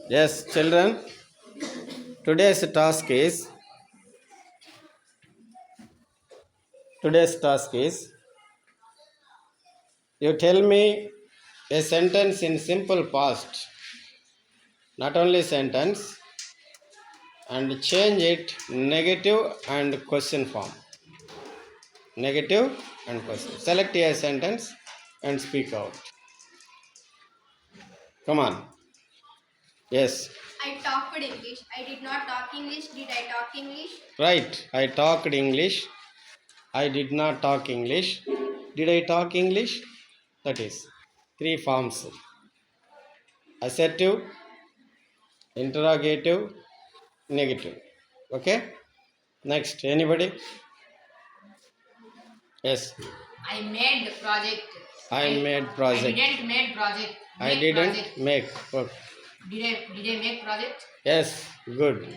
Yes, children. Today's task is you tell me a sentence in simple past, not only sentence, and change it negative and question form. Negative and question. Select a sentence and speak out. Come on. Yes. I talked English. I did not talk English. Did I talk English? Right. I talked English. I did not talk English. Did I talk English? That is three forms: assertive, interrogative, negative. Okay. Next. Anybody? Yes. I made project. I made project. I didn't make project. I didn't make. Okay. Did I make project? Yes. Good.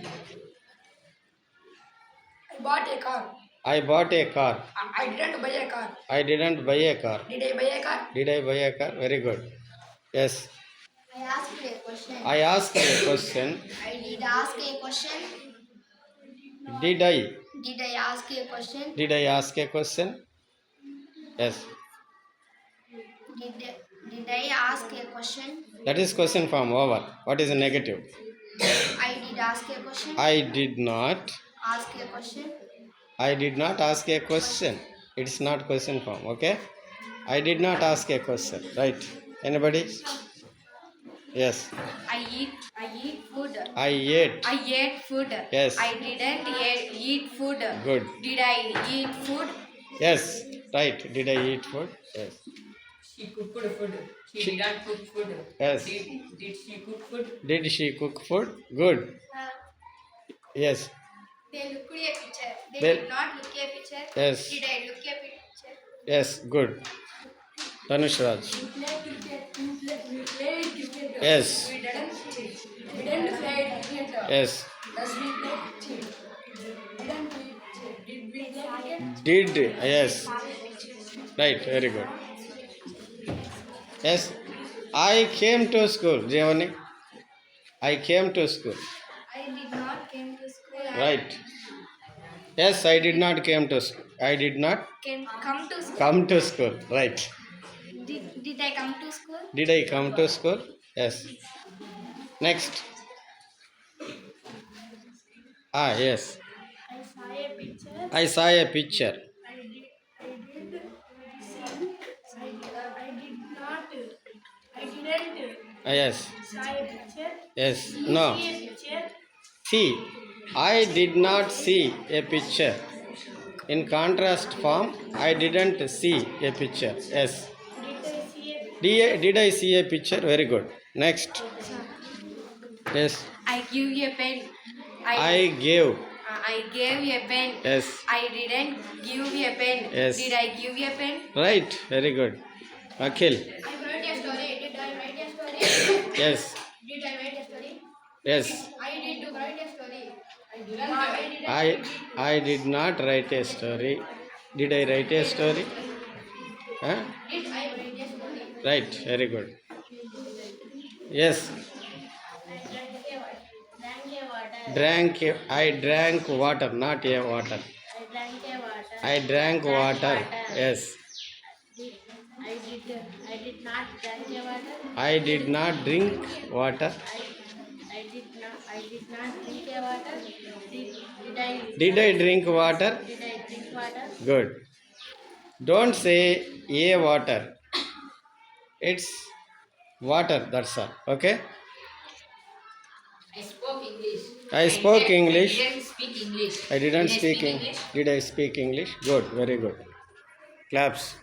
I bought a car. I bought a car. I didn't buy a car. I didn't buy a car. Did I buy a car? Did I buy a car? Very good. Yes. I asked a question. I asked a question. I did ask a question. Did I? Did I ask a question? Did I ask a question? Yes. Did I ask a question? That is question form over. What is a negative? I did ask a question. I did not. Ask a question. I did not ask a question. It's not question form. Okay. I did not ask a question. Right. Anybody? Yes. I eat food. I ate. I ate food. Yes. I didn't eat food. Good. Did I eat food? Yes. Right. Did I eat food? Yes. She cooked food. She didn't cook food. Yes. Did she cook food? Did she cook food? Good. Yes. They looked a picture. They They- did not look a picture. Yes. Did I look a picture? Yes. Good. Tanush Raj. Yes. We didn't play cricket. Yes. Does we play cricket? Did we play cricket? Did. Yes. Right. Very good. Yes. I came to school. Giovanni. I came to school. I did not came to school. Right. Yes, I did not came to school. I did not Come to school. come to school. Right. Did I come to school? Did I come to school? Yes. Next. Yes. I saw a picture. I saw a picture. I did see. I didn't Yes. saw a picture. Yes. No. See a picture. See. I did not see a picture. In contrast form, I didn't see a picture. Yes. Did I see a picture? Very good. Next. Yes. I give you a pen. I gave. I gave you a pen. Yes. I didn't give you a pen. Yes. Did I give you a pen? Right. Very good. Akhil. I wrote a story. Did I write a story? Yes. Did I write a story? Yes. I did write a story. I did not write a story. Did I write a story? Huh? Did I write a story? Right. Very good. Yes. I drank water, not a water. I drank water. Yes. I did not drink a water. I did not drink water. I did not drink a water. Did I drink water? Did I drink water? Good. Don't say a water. It's water, that's all. Okay? I spoke English. I spoke English. I didn't speak English. I didn't Did I speak English. Did I speak English? Good, very good. Claps.